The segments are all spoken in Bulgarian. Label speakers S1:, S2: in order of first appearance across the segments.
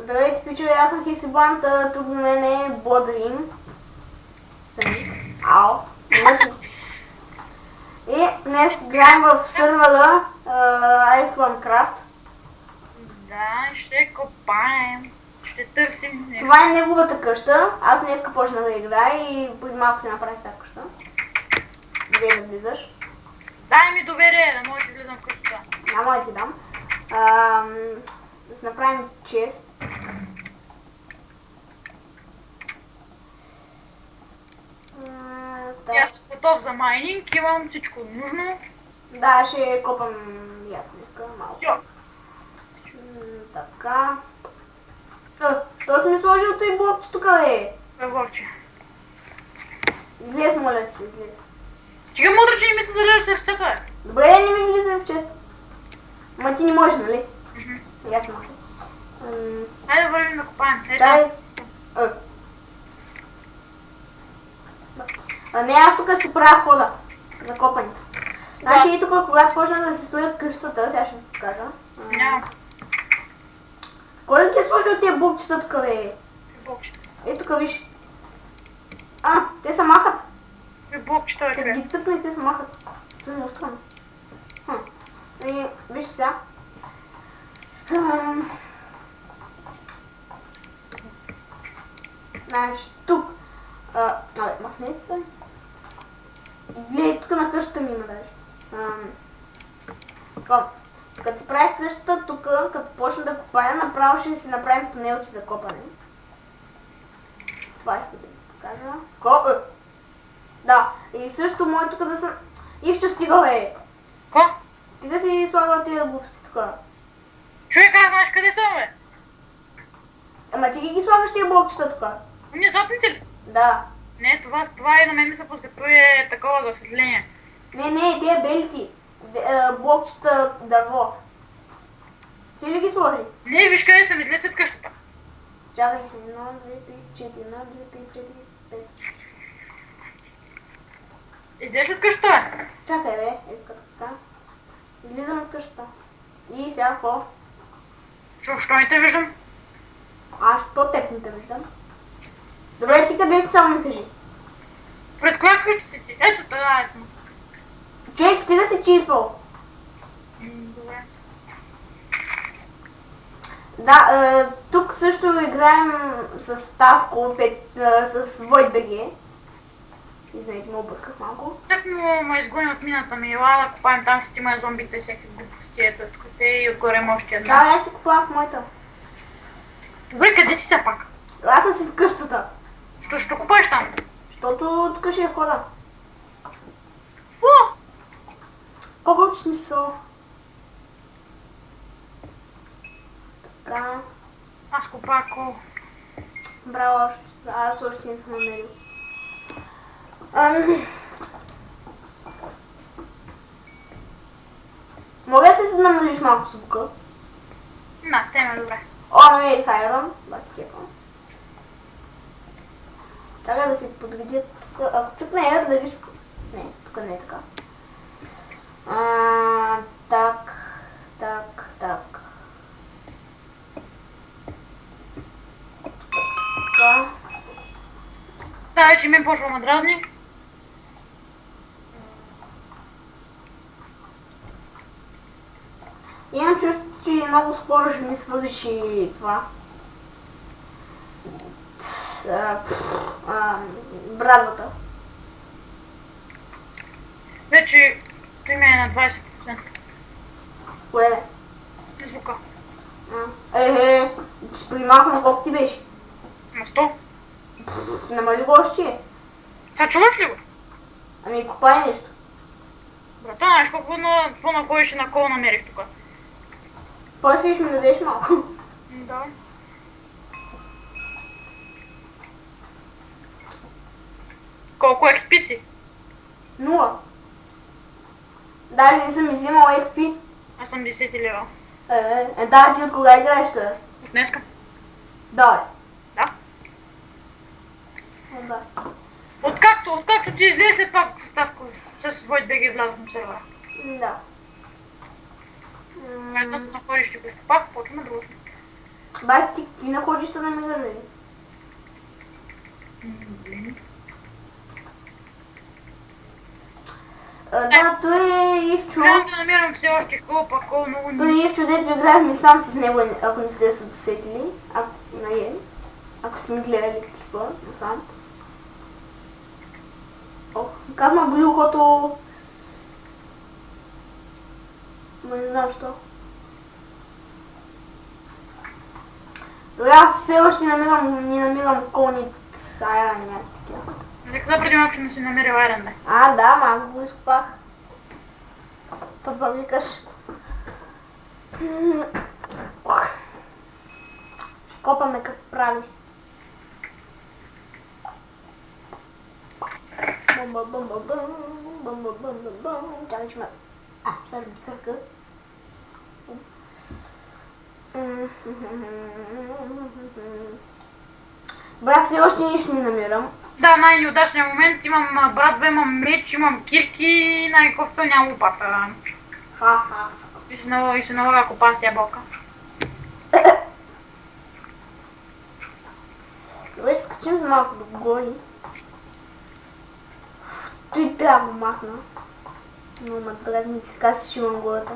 S1: Здравейте, пичове, аз съм Хексибанта, тук до мен е Бодрим. Сами. Ау. И днес играем в сървъра Icelandcraft.
S2: Да, ще копаем. Ще търсим нещо.
S1: Това е неговата къща. Аз днеска почна да играя и преди малко си направих тази къща. Где да влизаш?
S2: Дай ми доверие, да може да влизам в къщата.
S1: Няма да ти дам. Да си направим чест.
S2: Аз съм готов за майнинг, имам всичко нужно.
S1: Да, ще копам и аз днеска малко.
S2: Йо.
S1: Така. Що си ми сложил той блокче тук, бе?
S2: Вълче.
S1: Излез, моля ти се, излез.
S2: Стига мудро, че не ми се зарежда сърцето, бе.
S1: Добре, не ми влизай в чест. Ма ти не можеш, нали? И аз махам.
S2: Хайде да вървим да копаем.
S1: Чай си. Не, аз тук си правя входа за копането. Значи и тук, когато почна да се строят къщата, сега ще ви покажа.
S2: Няма.
S1: Кой да ти е сложил тия блокчета тук, бе?
S2: Блокчета.
S1: Ей, тук виж. Те се махат.
S2: Блокчета, бе,
S1: Като
S2: човек.
S1: ги цъкне, те се махат. Това е много странно. И виж сега. Значи тук. Махнете се. И гледай, тук на къщата ми има даже. Така. Като си правих къщата, тук, като почна да копая, направо ще си направим тунелче за копане. Това искам да ви покажа. Да, и също може тук да съм... Ивчо, стига, бе!
S2: Ко?
S1: Стига си слагал тия глупости тук.
S2: Човек, аз знаеш къде съм, бе?
S1: Ама ти ги слагаш тия блокчета тук?
S2: Внезапните ли?
S1: Да.
S2: Не, това и на мен ми се пуска. Това е такова за осветление.
S1: Не, тия белите. Блокчета дърво. Ти ли ги сложи?
S2: Не, виж къде съм, излез от къщата.
S1: Чакай, 1, 2, 3, 4, 1, 2, 3, 4, 5.
S2: Излез от къщата, бе.
S1: Чакай, бе, така. Излизам от къщата. И сега какво?
S2: Що не те виждам?
S1: Аз що теб не те виждам? Добре, ти къде си, само ми кажи.
S2: Пред коя къща си ти? Ето това, ето.
S1: Човек, стига си читвал.
S2: Добре.
S1: Да, тук също играем с Ставко, с VoidBG. Извинете, ме обърках малко.
S2: Так му изгони от мината ми, ела да копаем там, защото има зомбите, всеки глупости, ето тук те и отгоре има още една.
S1: Да, аз си купувах моята.
S2: Добре, къде си сега пак?
S1: Аз съм си в къщата.
S2: Що купаеш там?
S1: Защото тук ще е входа.
S2: Какво?
S1: Колко смисъл. Така.
S2: Аз купах кол.
S1: Браво, аз още не съм намерил. Мога да се намалиш малко звука?
S2: На, тема добре.
S1: Намерих айрон. Бати кепа. Чакай да си подредя тук. Ако цъкна Air, да виж... Не, тук не е така. Так. Така.
S2: Да, вече ми почва ме дразни.
S1: Имам чувство, че много скоро ще ми свърши това. Брадвата.
S2: Вече той ми е на 20%.
S1: Кое бе?
S2: Звука.
S1: Че преди малко на колко ти беше?
S2: На 100.
S1: Намали го още.
S2: Сега чуваш ли го?
S1: Ами копай нещо.
S2: Брата, знаеш какво находиш на кол намерих тук?
S1: После ще ми дадеш малко.
S2: Да. Колко XP си?
S1: 0. Даже не съм иззимал XP.
S2: Аз съм 10 лева.
S1: Да, ти от кога играеш това?
S2: От днеска?
S1: Да,
S2: Да.
S1: бе.
S2: Откакто ти излезе след това съставка с VoidBG влязохме в сервера.
S1: Да.
S2: Едното находище го изкопах, почваме другото.
S1: Бай, ти какви находища намираш, бе? Да, той е Ивчо.
S2: Можем да намирам все още хлопа, колко много
S1: Той е Ивчо, дето играхме сам с него, ако не сте се досетили. Ако сте ми гледали клипа насам. Ох, как ма боли ухото. Ма не знам що. Добре, аз все още не намирам колнит айран някакви такива.
S2: Нали каза преди малко, че не си намерил айран, бе?
S1: Да, ма аз го изкопах. То па викаш. Ще копаме как прави. Бум-бум-бум-бум-бум-бум-бум-бум. Чакай, че ме... сърди кръка. Бе, аз все още нищо не намирам.
S2: Да, най-неудачният момент. Имам брадва, имам меч, имам кирки, най-кофто няма лопата.
S1: Ха-ха.
S2: И се налага копа с ябълка.
S1: Добре, ще скачим за малко до гони. Той трябва да го махна. Но ма дразни си каза, че имам гората.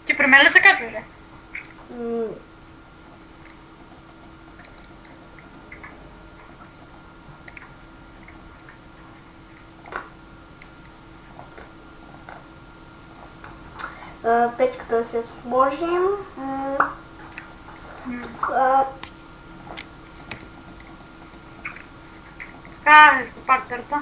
S2: Ти при мен ли се качваш, ли?
S1: Печката да се сложим.
S2: Така, изкопах дърта.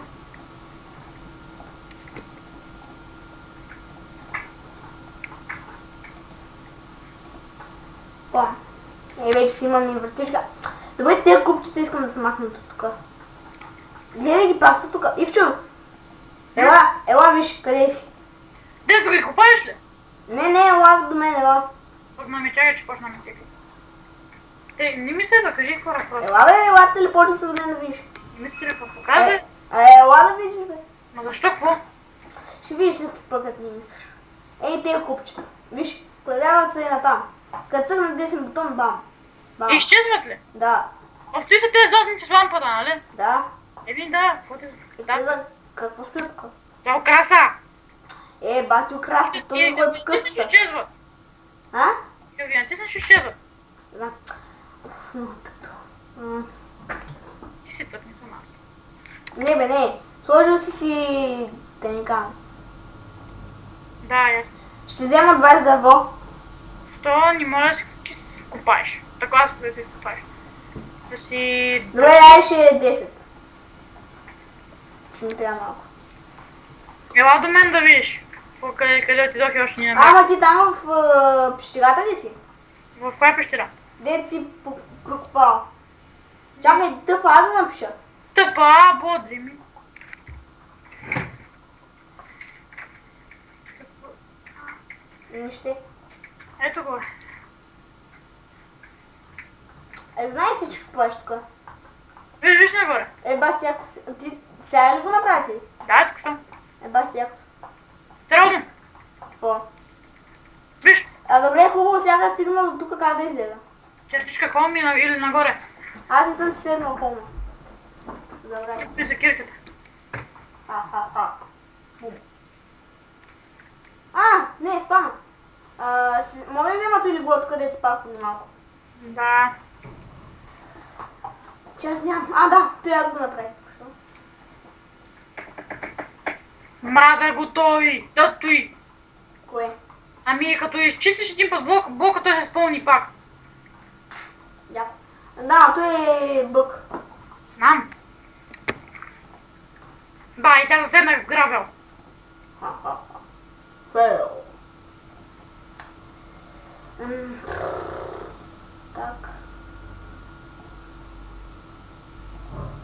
S1: Вече си имам и вратичка. Добре, тези купчета искам да се махнат от тук. Гледай ги пак са тук. Ивчо! Ела, виж, къде си?
S2: Де да ги копаеш ли?
S1: Не, ела до мен, ела.
S2: Пък ми чакай, че почна ми цикли. Те, не ми се да кажи хора просто.
S1: Ела бе, ела телепорти се до мен да видиш.
S2: Не ми се телепорта, казвай.
S1: Ела да видиш бе.
S2: Ма защо, какво?
S1: Ще видиш ли ти пък, като не искаш. Ей, тези купчета. Виж, появяват се и натам. Като цъкнат десен бутон, бам.
S2: Изчезват ли?
S1: Да.
S2: В той са тези златници с лампата, нали?
S1: Да.
S2: Да, какво те...
S1: Те за какво стоят тук?
S2: За украса!
S1: Бати украсти, то не го е
S2: Ти
S1: късата.
S2: ще изчезват. Като ги натиснеш, ще изчезват.
S1: Да. Много тъпто.
S2: Ти си тъп, не съм аз.
S1: Не бе, не. Сложил си теника.
S2: Да, ясно.
S1: Ще взема 20 дърво.
S2: Що не можеш да си копаеш? Така аз да си копаеш. Да си...
S1: Добре, дай ще е 10. Ще ми трябва малко.
S2: Ела до мен да видиш. Къде отидох и още не намерих.
S1: Ама ти там в пещерата ли си?
S2: В коя пещера?
S1: Дето си прокопал. Чакай, тъпа, аз да напиша.
S2: Тъпа, бодри ми.
S1: Нище.
S2: Ето го е.
S1: Знаеш си, че копаш тук?
S2: Виж нагоре.
S1: Бати, ако си... Ти сега ли го направи?
S2: Да, тук що?
S1: Бати, якото.
S2: Сериозно.
S1: Какво?
S2: Виж.
S1: Добре, хубаво, сега стигнал до тук, как да изледа?
S2: Чертичка холм или нагоре.
S1: Аз не съм си седнал холма. Добре.
S2: Чупи се кирката.
S1: Бум. Не, стана. Мога да взема или го откъде спах преди малко?
S2: Да.
S1: Че аз нямам. Да, той аз го направи. Защо?
S2: Мразя го той. Да той.
S1: Кое?
S2: Ами като изчистиш един път блока, той се спълни пак.
S1: Яко. Да, той е бък.
S2: Знам. И сега заседнах в грабел.
S1: Фейл. Так.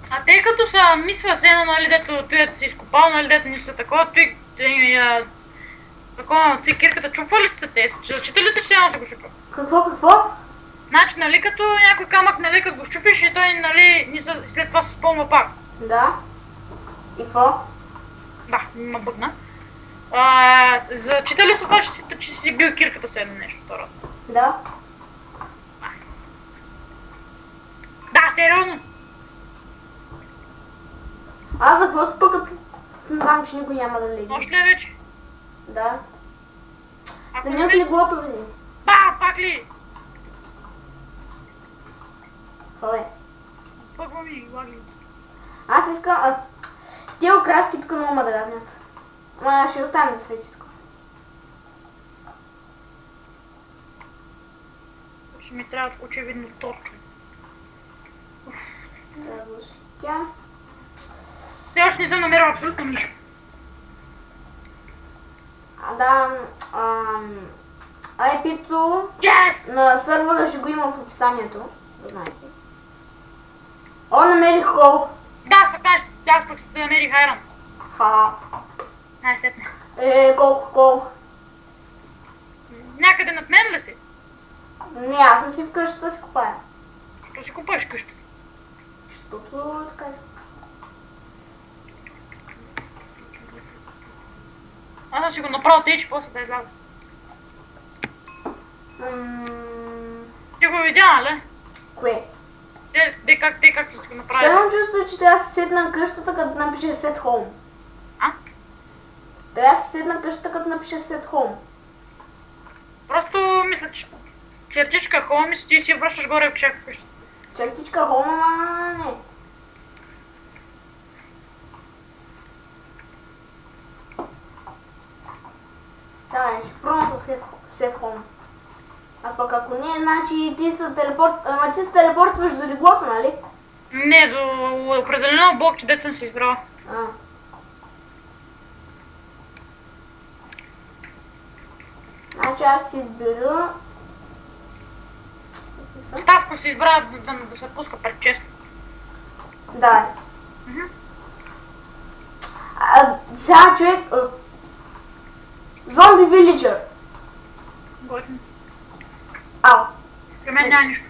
S2: А те като са мисля се едно, нали, дето той си изкопал, нали, дето не са такова, той такова, той кирката чупва ли са те? Зачита ли се, че няма да се го щупя?
S1: Какво?
S2: Значи, нали, като някой камък, нали, като го щупиш и той, нали, след това се спълва пак.
S1: Да. И какво?
S2: Да, има бъгна. Зачита ли се това, че си бил кирката се едно нещо второ?
S1: Да.
S2: Да, сериозно!
S1: Аз за какво спа, като знам, че никой няма да леги?
S2: Нощ ли е вече?
S1: Да.
S2: Ако
S1: Станят
S2: не...
S1: ли готови?
S2: Пак ли?
S1: Какво е?
S2: Пъгва ми, лаги.
S1: Аз искам... Те окраски тук много ме дразнят. Ама ще оставим да свети тук.
S2: Ще ми трябва очевидно торчо.
S1: Трябва да осветя.
S2: Все още не съм намерил абсолютно нищо.
S1: Да, IP-то
S2: Yes!
S1: на сървъра ще го има в описанието. Да знаете. О, намерих хол.
S2: Да, аз пък ще намерих айрон.
S1: Ха.
S2: Най-сетне.
S1: Колко хол?
S2: Някъде над мен ли си?
S1: Не, аз съм си в къщата да си купая.
S2: Що си купаш къща?
S1: Защото така е.
S2: Аз да си го направя тъй, че после да изляза. Ти го видя, нали?
S1: Кое?
S2: Те как си го направи?
S1: Ще имам чувство, че трябва да се седна на къщата, като напише set home.
S2: А?
S1: Трябва да се седна на къщата, като напише set home.
S2: Просто мисля, че чертичка home и ти си връщаш горе в чека къщата.
S1: Чертичка home, ама не. Да, ще пробвам с set home. А пък ако не, значи ти се телепортваш до леглото, нали?
S2: Не, до определено блок, че дет съм си избрала.
S1: Значи аз си избера...
S2: Ставко си избра да се пуска пред чест.
S1: Да.
S2: Мгм.
S1: Сега човек... Зомби вилиджър.
S2: Готин.
S1: Ау.
S2: При мен няма нищо.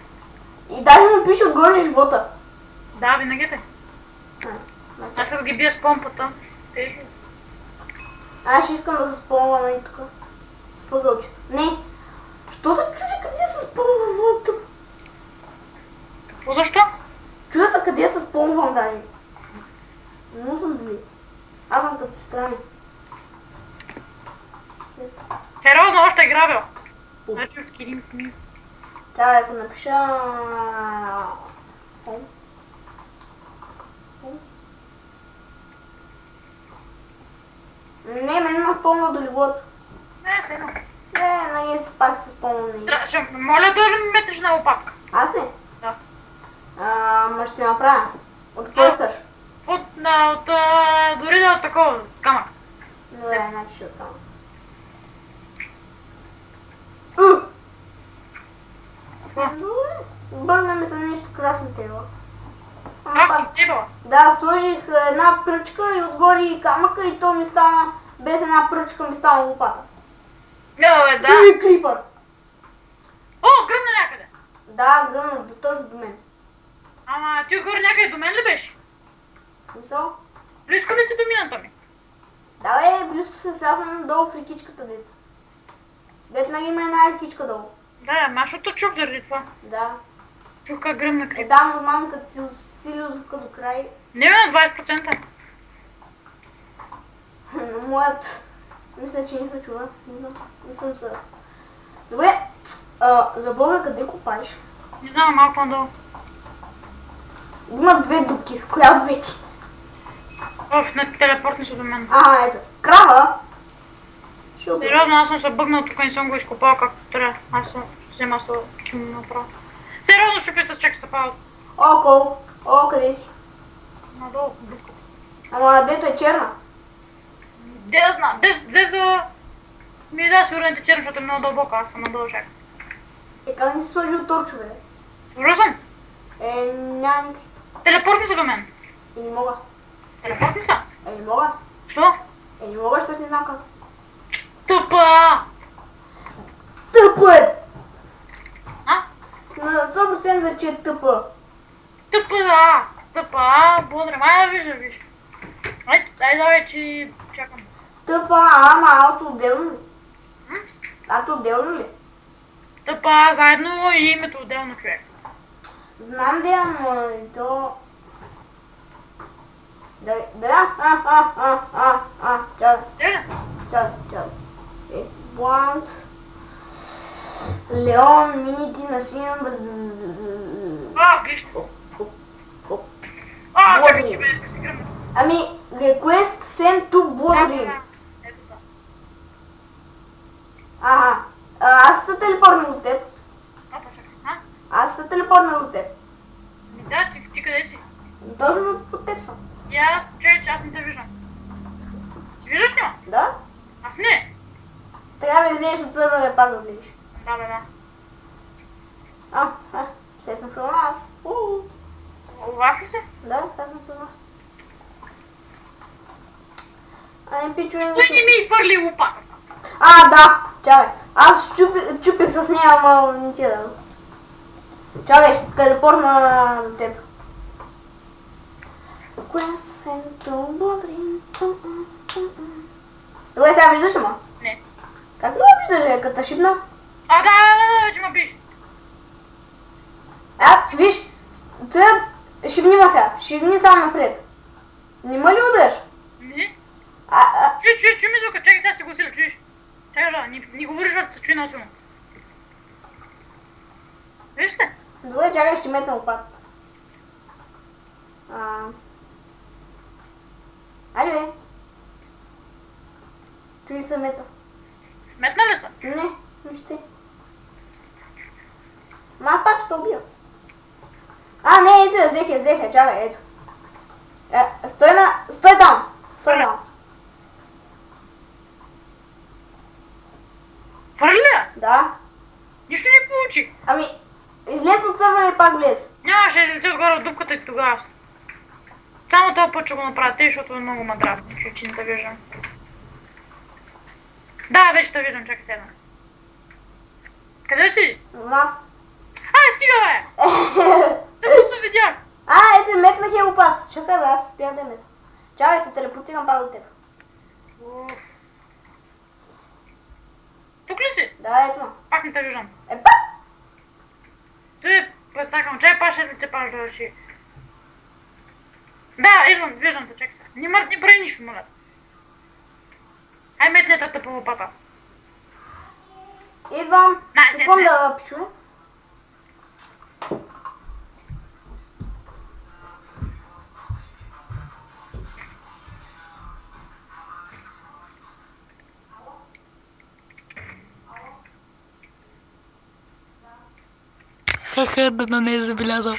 S1: И даже му пише отгоре живота.
S2: Да, винаги те.
S1: Значи,
S2: Аз като ги бия с помпата. Те...
S1: аз ще искам да се спомвам и тук. Въгълчето. Не. Що се чуди къде се спомвам? Много тъп.
S2: Какво защо?
S1: Чудя се къде се спомвам даже. Много съм зли. Аз съм като сестра ми.
S2: Сериозно, още е грабил. Значи от Кирин ми.
S1: Трябва да го напиша... Не, мен ме спомня до леглото.
S2: Не, се едно.
S1: Не, нали пак се спомням.
S2: Моля, дължа ми метнеш на лопатка.
S1: Аз ли?
S2: Да.
S1: Ма ще направя. От какво искаш?
S2: Дори да от такова, камък.
S1: Добре, значи ще оттам.
S2: Какво?
S1: Бъгна ми се нещо красно тело.
S2: Красти тебала.
S1: Да, сложих една пръчка и отгоре и камъка и то ми стана, без една пръчка ми стана лопата.
S2: Да, да.
S1: И крипър.
S2: О, гръмна някъде.
S1: Да, гръмна точно до мен.
S2: Ама ти отгоре някъде до мен ли беше?
S1: Смисъл?
S2: Близко ли си до мината ми?
S1: Да, бе, близко се, сега съм долу в рекичката, дет. Дет нали има една рекичка долу.
S2: Да, машото чух заради това.
S1: Да.
S2: Чух как гръмна крипа.
S1: Да, нормално като си усилил звука до край.
S2: Не бе, на 20%.
S1: Но моят... Мисля, че не се чува. Не съм се... Добре, за Бога къде копаеш?
S2: Не знам, малко надолу.
S1: Има две дупки, в коя от двете?
S2: Оф, не телепортни са до мен.
S1: Ето. Крава! Ще го...
S2: Сериозно, аз съм се бъгнал тук и не съм го изкопал както трябва. Аз съм взема с ким направо. Сериозно ще писа с чек стъпал.
S1: О, Кол! О, къде си?
S2: Надолу, дупка.
S1: Ама дето е черна.
S2: Де да знам, де ми да сигурно е черно, защото е много дълбоко, аз съм надолу чак.
S1: Как не си сложил торчове?
S2: Сложил съм.
S1: Няма никакви.
S2: Телепортни са до мен.
S1: Не мога.
S2: Телепортни са.
S1: Не мога.
S2: Що?
S1: Не мога, защото не знам как.
S2: Тъпа!
S1: Тъпа е!
S2: А?
S1: На 100% да че е тъпа.
S2: Тъпа, да! Тъпа, бодре, май да виж. Ай, давай, че чакам.
S1: Тъпа, ама ауто отделно ли? Ауто отделно ли?
S2: Тъпа, заедно и името отделно, човек.
S1: Знам да ама и то... Чакай. Блант. Леон, минити, Насим...
S2: Глиш. Чакай, че ме иска си гръмна.
S1: Ами, request send to Bloodrim.
S2: Ето това.
S1: Аз се телепортнах до теб.
S2: Чакай.
S1: Аз се телепортнах до теб.
S2: Да, ти къде си?
S1: Точно под теб съм.
S2: И аз, че аз не те виждам. Ти виждаш ли ма?
S1: Да?
S2: Аз не.
S1: Трябва да излезеш от сървъра и пак да влизаш.
S2: Да.
S1: Сетнах се на нас.
S2: У вас ли се?
S1: Да, сетнах се на нас. Ай, пичове...
S2: Той не ми хвърли лопата.
S1: Да, чакай. Аз чупих с нея, ама не ти я дадох. Чакай, ще телепортна до теб. Добре, сега виждаш ли ма?
S2: Не.
S1: Как ли ме виждаш, като шипна?
S2: Да, че ме биш.
S1: Виж, шибни ма сега, шибни само напред. Не ме ли удариш?
S2: Не. Чуй ми звука, чакай сега си го усиля, чуеш? Чакай, не говориш, защото се чуи на силно. Виж ли?
S1: Добре, чакай, ще метна лопат. Айде бе. Чуй се мета.
S2: Метна ли са?
S1: Не, виж си. Аз пак ще убия. Не, ето я, взех я, чакай, ето. Стой там.
S2: Хвърли ли я?
S1: Да.
S2: Нищо не получи.
S1: Излез от сървъра и пак влез.
S2: Нямаше да излетя отгоре от дупката и тогава. Само този път ще го направя, защото е много мадравно, че не те виждам. Да, вече те виждам, чакай седна. Къде ти?
S1: В нас.
S2: Стига бе! Тъпо се видях.
S1: Ето метнах я лопат. Чакай бе, аз успях да я метна. Чакай, се телепортирам пак до теб.
S2: Тук ли си?
S1: Да, ето.
S2: Пак не те виждам.
S1: Пак!
S2: Той прецакам, чай паш, ето те паш да реши. Да, виждам те, чакай сега. Не прави нищо, моля. Ай, метни тата по лопата.
S1: Идвам. Секунда, пичове.
S2: Да не е забелязал.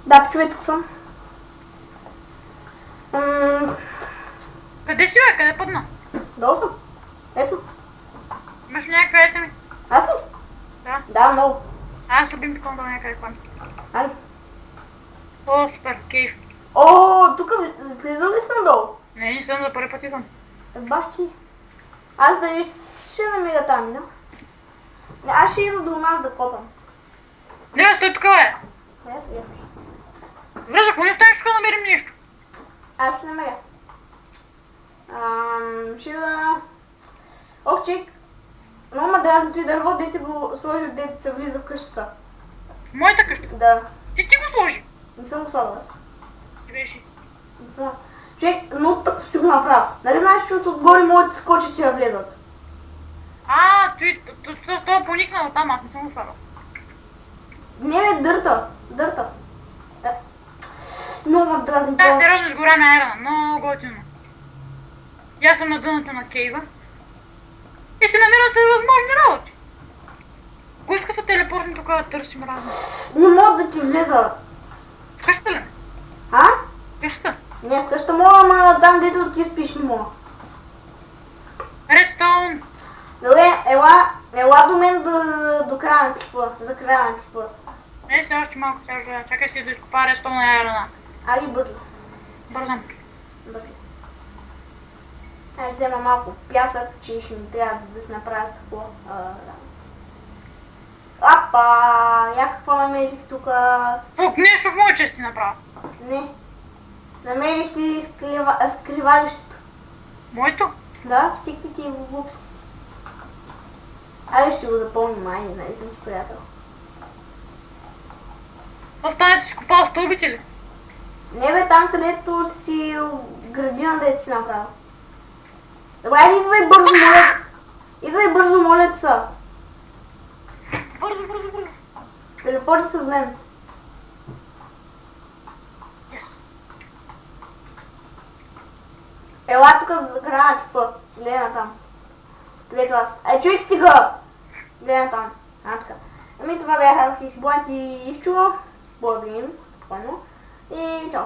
S1: Да, пичове, тук съм.
S2: Къде си бе? Къде падна?
S1: Долу съм. Ето.
S2: Имаш ли някакви айтеми?
S1: Аз ли?
S2: Да.
S1: Да, много.
S2: Аз любим такова да някъде падна.
S1: Айде.
S2: О, супер, кейф.
S1: Тук слизал ли съм долу?
S2: Не съм за първи път идвам.
S1: Бах ти. Аз да ще намеря там, да? Аз ще ида до нас да копам.
S2: Не, стой тук, бе.
S1: Аз.
S2: Добре, за какво не станеш тук да намерим нещо?
S1: Аз се намеря. Ще да... Чек. Много ма дразни той дърво, дете го сложи от дете се влиза в къщата.
S2: В моята къща?
S1: Да.
S2: Ти го сложи?
S1: Не съм го слагал аз.
S2: Ти беше.
S1: Не съм аз. Човек, много тъпо си го направя. Нали знаеш, че отгоре могат да скочат и да влезат?
S2: Това поникнал там, аз не съм го слагал.
S1: Не бе, дърта. Много ма дразни.
S2: Да, сериозно изгоря на айрона, много готино. И аз съм на дъното на кейва. И си намирам всевъзможни работи. Ако иска се телепортни тук да търсим разни.
S1: Не могат да ти влеза.
S2: В къщата ли?
S1: В
S2: къщата?
S1: Не, в къщата мога, ама там дето ти спиш не мога. Ела до мен до края на клипа, за края на клипа.
S2: Е, сега още малко, сега ще чакай си да изкопа рестона ярана.
S1: Али бързо.
S2: Бързам.
S1: Бързи. Ай, взема малко пясък, че ще ми трябва да се направя с такова. Апа! Я какво намерих тук?
S2: Фук, нещо в моя чест си направя.
S1: Не. Намерих ти скривалището.
S2: Моето?
S1: Да, стиквите и глупостите. Айде ще го запълним, айде, нали съм ти приятел.
S2: В тази си копал стълбите ли?
S1: Не бе, там където си градина, дето си направил. Добре, айде идвай бързо, молец. Идвай бързо, молеца.
S2: Бързо, бързо, бързо.
S1: Телепорти се от мен.
S2: Yes.
S1: Ела тук за края на типа. Гледай на там. Където аз. Ай, човек стига! Гледай на там. Така. Ами това бяха Фикс Блант и Ивчо. Благодарим. Спокойно. И чао.